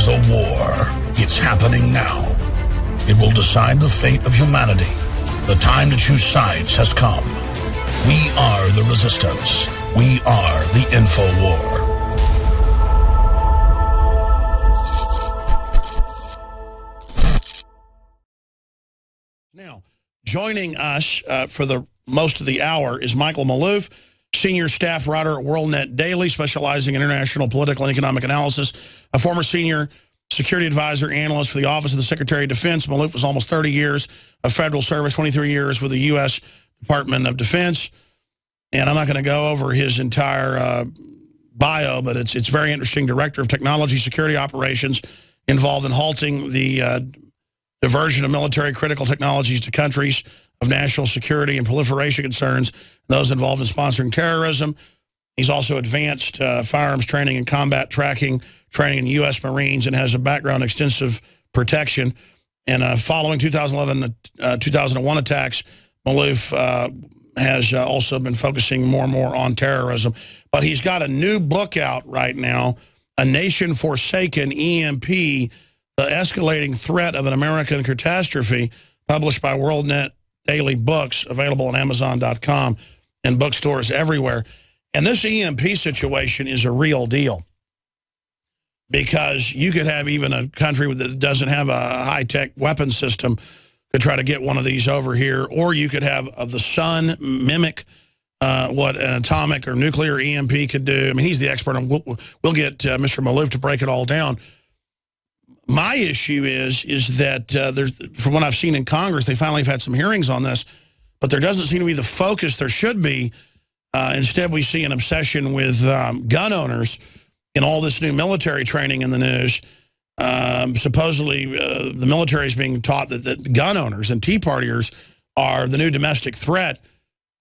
is a war. It's happening now. It will decide the fate of humanity. The time to choose sides has come. We are the resistance. We are the info war. Now, joining us for the most of the hour is Michael Maloof, senior staff writer at WorldNet Daily, specializing in international political and economic analysis, a former senior security advisor analyst for the Office of the Secretary of Defense. Maloof was almost 30 years of federal service, 23 years with the U.S. Department of Defense. And I'm not going to go over his entire bio, but it's very interesting. Director of Technology Security Operations, involved in halting the diversion of military critical technologies to countries of national security and proliferation concerns, those involved in sponsoring terrorism. He's also advanced firearms training and combat tracking training in U.S. Marines, and has a background in extensive protection. And following 2001 attacks, Maloof has also been focusing more and more on terrorism. But he's got a new book out right now, A Nation Forsaken, EMP, The Escalating Threat of an American Catastrophe, published by WorldNet Daily Books, available on Amazon.com and bookstores everywhere. And this EMP situation is a real deal, because you could have even a country that doesn't have a high-tech weapon system could try to get one of these over here, or you could have the sun mimic what an atomic or nuclear EMP could do. I mean, he's the expert, and we'll get Mr. Maloof to break it all down. My issue is that there's, from what I've seen in Congress, they finally have had some hearings on this, but there doesn't seem to be the focus there should be. Instead, we see an obsession with gun owners in all this new military training in the news. Supposedly, the military is being taught that gun owners and Tea Partiers are the new domestic threat,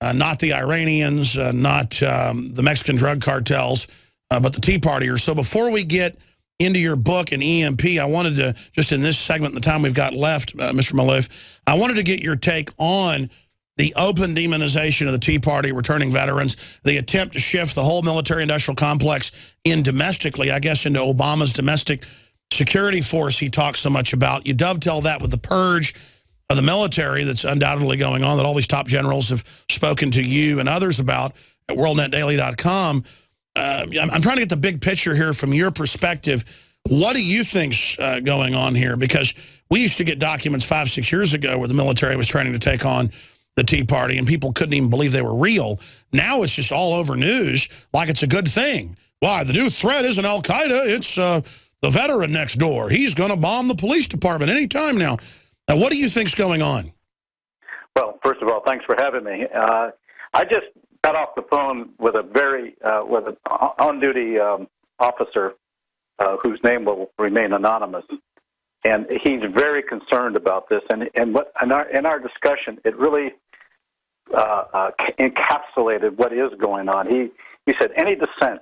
not the Iranians, not the Mexican drug cartels, but the Tea Partiers. So before we get into your book and EMP, I wanted to, just in this segment, the time we've got left, Mr. Maloof, I wanted to get your take on the open demonization of the Tea Party, returning veterans, the attempt to shift the whole military-industrial complex in domestically, I guess, into Obama's domestic security force he talks so much about. You dovetail that with the purge of the military that's undoubtedly going on, that all these top generals have spoken to you and others about at WorldNetDaily.com. I'm trying to get the big picture here from your perspective. What do you think's going on here? Because we used to get documents 5-6 years ago where the military was training to take on the Tea Party, and people couldn't even believe they were real. Now it's just all over news like it's a good thing. Why? The new threat isn't Al-Qaeda. It's the veteran next door. He's going to bomb the police department any time now. Now, what do you think's going on? Well, first of all, thanks for having me. I just got off the phone with a very with an on-duty officer whose name will remain anonymous, and he's very concerned about this. And what in our discussion, it really encapsulated what is going on. He said any dissent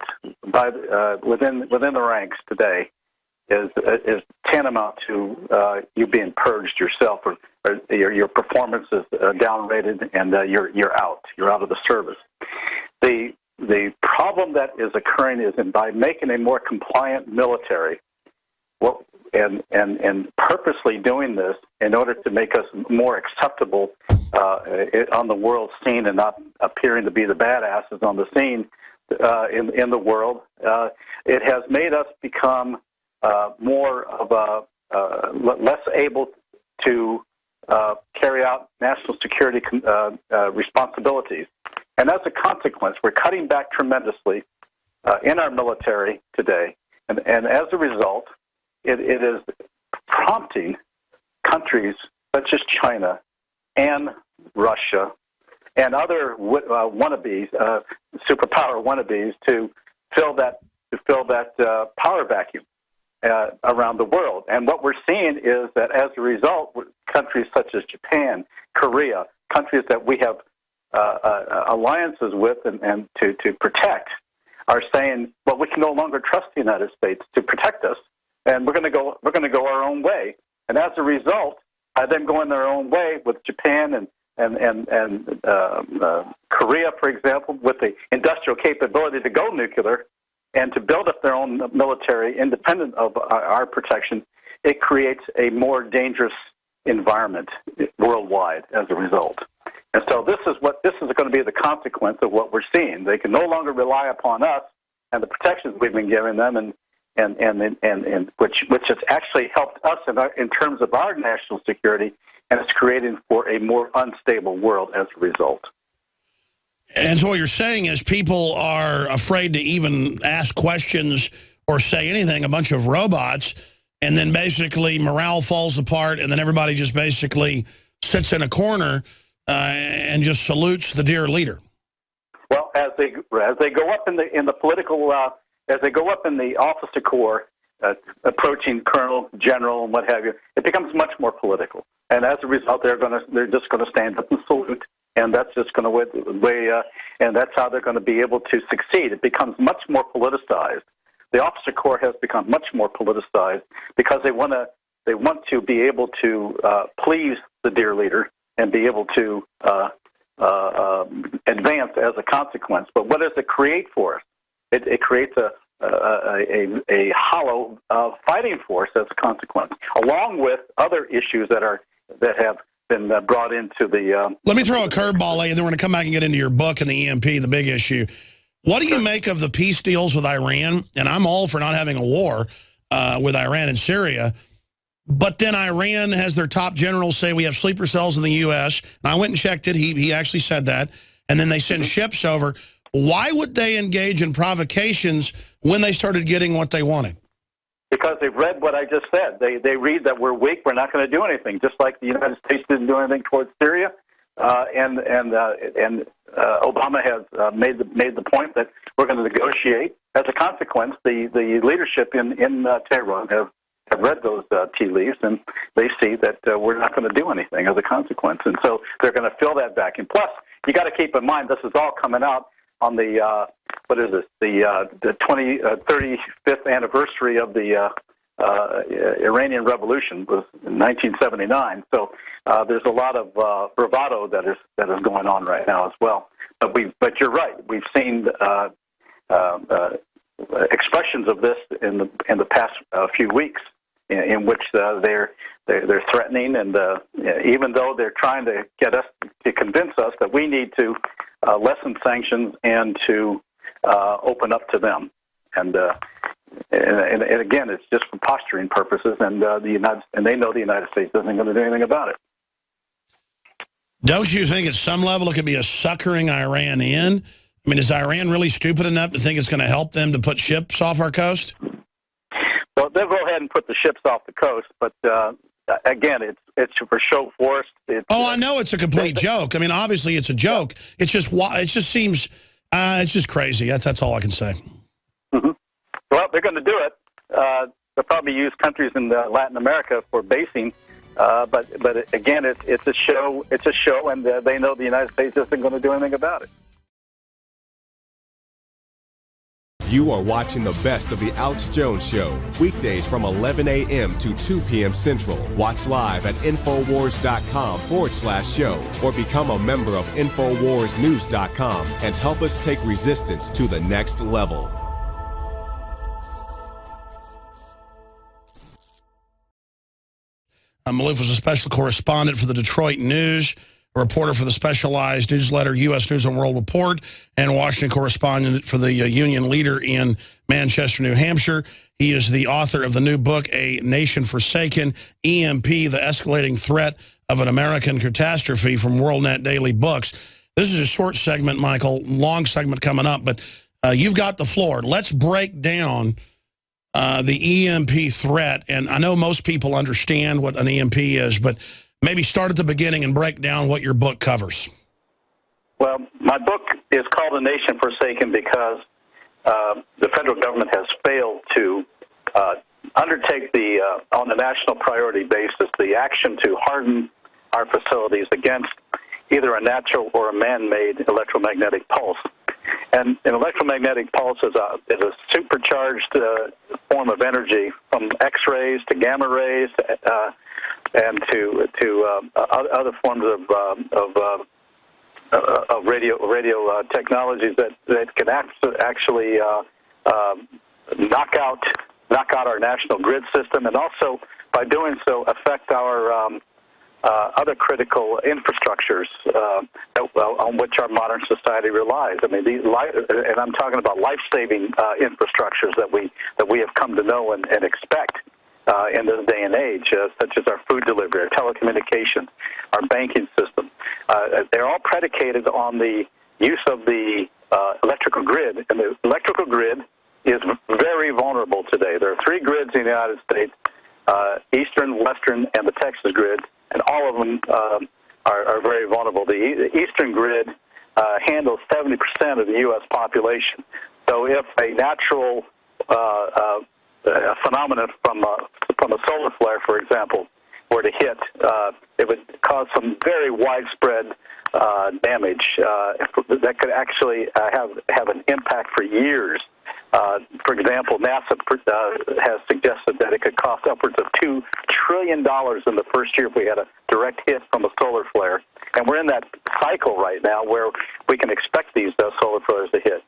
by within the ranks today is tantamount to you being purged yourself, or your performance is downrated, and you're out of the service. The problem that is occurring is by making a more compliant military, and purposely doing this in order to make us more acceptable on the world scene, and not appearing to be the badasses on the scene in the world. It has made us become more of less able to carry out national security responsibilities. And as a consequence, we're cutting back tremendously in our military today. And as a result, it is prompting countries such as China and Russia and other wannabes, superpower wannabes, to fill that power vacuum around the world. And what we're seeing is that as a result, countries such as Japan, Korea, countries that we have alliances with and to protect, are saying, well, we can no longer trust the United States to protect us, and we're going to go our own way. And as a result, by them going their own way with Japan and Korea, for example, with the industrial capability to go nuclear, and to build up their own military independent of our protection, it creates a more dangerous environment worldwide as a result. And so this is going to be the consequence of what we're seeing. They can no longer rely upon us and the protections we've been giving them, and which has actually helped us in terms of our national security, and it's creating for a more unstable world as a result. And so what you're saying is people are afraid to even ask questions or say anything, a bunch of robots, and then basically morale falls apart, and then everybody just basically sits in a corner and just salutes the dear leader. Well, as they go up in the political, as they go up in the officer corps, approaching colonel, general, and what have you, it becomes much more political. And as a result, they're just going to stand up and salute, and that's just going to and that's how they're going to be able to succeed. It becomes much more politicized. The officer corps has become much more politicized because they want to be able to please the dear leader and be able to advance as a consequence. But what does it create for us? It creates a hollow fighting force as a consequence, along with other issues that have been brought into the... Let me throw a curveball, and then we're going to come back and get into your book and the EMP, the big issue. What do you make of the peace deals with Iran? And I'm all for not having a war with Iran and Syria. But then Iran has their top generals say we have sleeper cells in the U.S. And I went and checked it. He actually said that. And then they send ships over. Why would they engage in provocations when they started getting what they wanted? Because they've read what I just said. They read that we're weak, we're not going to do anything, just like the United States didn't do anything towards Syria. And Obama has made the point that we're going to negotiate. As a consequence, the leadership in Tehran have read those tea leaves, and they see that we're not going to do anything as a consequence. And so they're going to fill that back. And plus, you got to keep in mind, this is all coming out on the, the 35th anniversary of the Iranian Revolution was in 1979. So there's a lot of bravado that is going on right now as well. But you're right. We've seen expressions of this in the past few weeks, in which they're threatening, and even though they're trying to get us to convince us that we need to lessen sanctions and to open up to them, and again, it's just for posturing purposes, and they know the United States isn't going to do anything about it. Don't you think at some level it could be a suckering Iran in? I mean, is Iran really stupid enough to think it's going to help them to put ships off our coast? Well, they'll go ahead and put the ships off the coast, but again, it's for show force. I know it's a complete joke. I mean, obviously it's a joke. It just seems it's just crazy. That's all I can say. Mm-hmm. Well, they're going to do it. They'll probably use countries in Latin America for basing. But again, it's a show. It's a show, and they know the United States isn't going to do anything about it. You are watching the best of the Alex Jones Show, weekdays from 11 a.m. to 2 p.m. Central. Watch live at Infowars.com/show or become a member of InfoWarsNews.com and help us take resistance to the next level. Maloof was a special correspondent for the Detroit News, a reporter for the specialized newsletter U.S. News and World Report, and Washington correspondent for the Union Leader in Manchester, New Hampshire. He is the author of the new book, A Nation Forsaken, EMP, the Escalating Threat of an American Catastrophe, from WorldNet Daily Books. This is a short segment, Michael, long segment coming up, but you've got the floor. Let's break down the EMP threat, and I know most people understand what an EMP is, but maybe start at the beginning and break down what your book covers. Well, my book is called A Nation Forsaken because the federal government has failed to undertake on a national priority basis, the action to harden our facilities against either a natural or a man-made electromagnetic pulse. And an electromagnetic pulse is a supercharged form of energy, from X-rays to gamma rays, and to other forms of radio technologies that can actually knock out our national grid system, and also by doing so affect our other critical infrastructures on which our modern society relies. I mean, and I'm talking about life-saving infrastructures that we have come to know and expect in this day and age, such as our food delivery, our telecommunications, our banking system. They're all predicated on the use of the electrical grid, and the electrical grid is very vulnerable today. There are 3 grids in the United States, Eastern, Western, and the Texas grid, and all of them are very vulnerable. The Eastern grid handles 70% of the U.S. population. So if a natural phenomenon from a solar flare, for example, were to hit, it would cause some very widespread damage that could actually have an impact for years. For example, NASA has suggested that it could cost upwards of $2 trillion in the first year if we had a direct hit from a solar flare. And we're in that cycle right now where we can expect these solar flares to hit.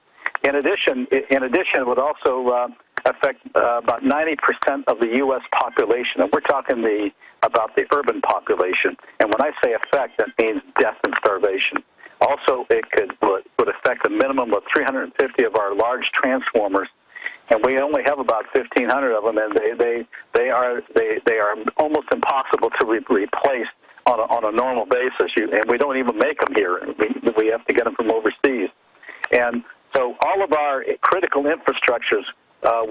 In addition, it would also affect about 90% of the U.S. population, and we're talking about the urban population. And when I say affect, that means death and starvation. Also, it would affect a minimum of 350 of our large transformers, and we only have about 1,500 of them, and they are almost impossible to replace on a normal basis. And we don't even make them here. We have to get them from overseas, and so all of our critical infrastructures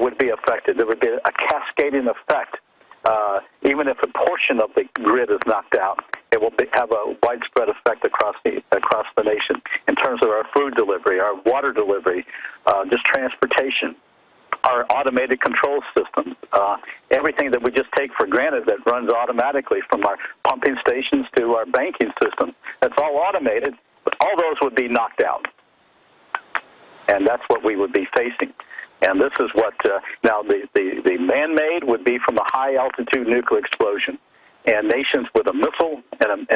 would be affected. There would be a cascading effect. Even if a portion of the grid is knocked out, it will have a widespread effect across the nation in terms of our food delivery, our water delivery, just transportation, our automated control systems, everything that we just take for granted that runs automatically from our pumping stations to our banking system. That's all automated, but all those would be knocked out. And that's what we would be facing. And this is what, now the man-made would be from a high-altitude nuclear explosion. And nations with a missile and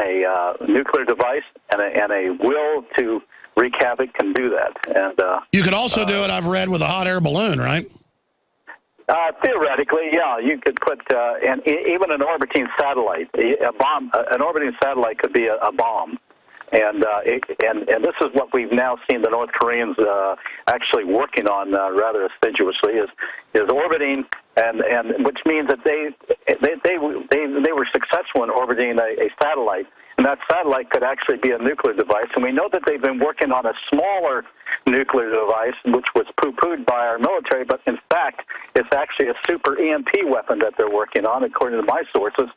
a nuclear device and a will to wreak havoc can do that. And you could also do it, I've read, with a hot air balloon, right? Theoretically, yeah, you could put, and even an orbiting satellite, an orbiting satellite could be a bomb. And this is what we've now seen the North Koreans actually working on rather assiduously is orbiting, and which means that they were successful in orbiting a satellite, and that satellite could actually be a nuclear device. And we know that they've been working on a smaller nuclear device, which was poo-pooed by our military, but in fact, it's actually a super EMP weapon that they're working on, according to my sources,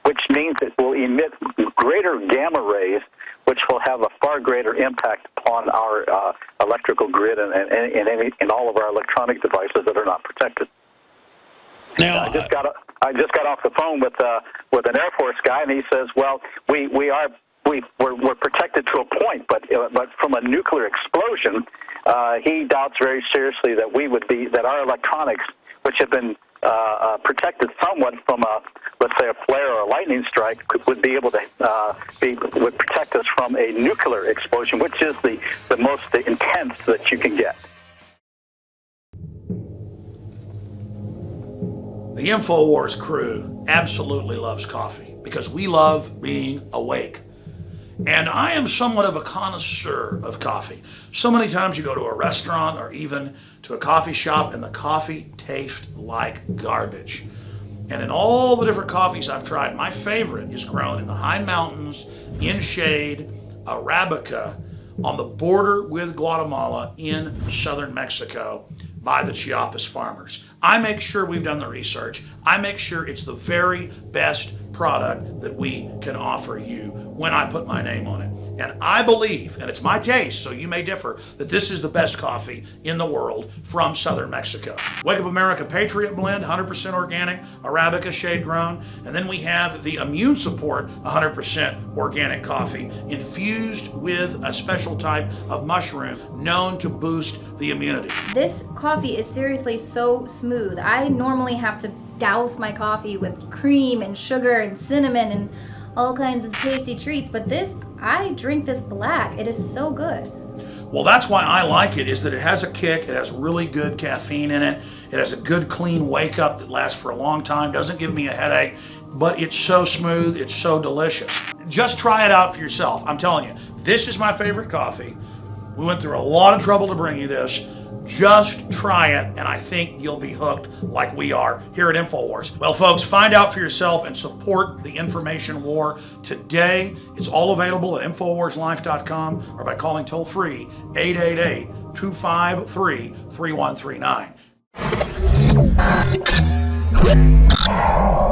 which means it will emit greater gamma rays, which will have a far greater impact upon our electrical grid and all of our electronic devices that are not protected. Now, I just got off the phone with an Air Force guy, and he says, "Well, we're protected to a point, but from a nuclear explosion, he doubts very seriously that our electronics, which have been protected somewhat from let's say a flare or a lightning strike, would be able to would protect us from a nuclear explosion, which is the most intense that you can get." The InfoWars crew absolutely loves coffee because we love being awake. And I am somewhat of a connoisseur of coffee. So many times you go to a restaurant or even to a coffee shop and the coffee tastes like garbage. And in all the different coffees I've tried, my favorite is grown in the high mountains, in shade, Arabica, on the border with Guatemala in southern Mexico by the Chiapas farmers. I make sure we've done the research. I make sure it's the very best product that we can offer you when I put my name on it. And I believe, and it's my taste, so you may differ, that this is the best coffee in the world from southern Mexico. Wake Up America Patriot Blend, 100% organic, Arabica shade grown. And then we have the Immune Support 100% organic coffee infused with a special type of mushroom known to boost the immunity. This coffee is seriously so smooth. I normally have to douse my coffee with cream and sugar and cinnamon and all kinds of tasty treats, but this, I drink this black. It is so good. Well, that's why I like it, is that it has a kick, it has really good caffeine in it, it has a good clean wake up that lasts for a long time, doesn't give me a headache, but it's so smooth, it's so delicious. Just try it out for yourself. I'm telling you, this is my favorite coffee. We went through a lot of trouble to bring you this. Just try it, and I think you'll be hooked like we are here at InfoWars. Well, folks, find out for yourself and support the information war today. It's all available at InfoWarsLife.com or by calling toll-free 888-253-3139.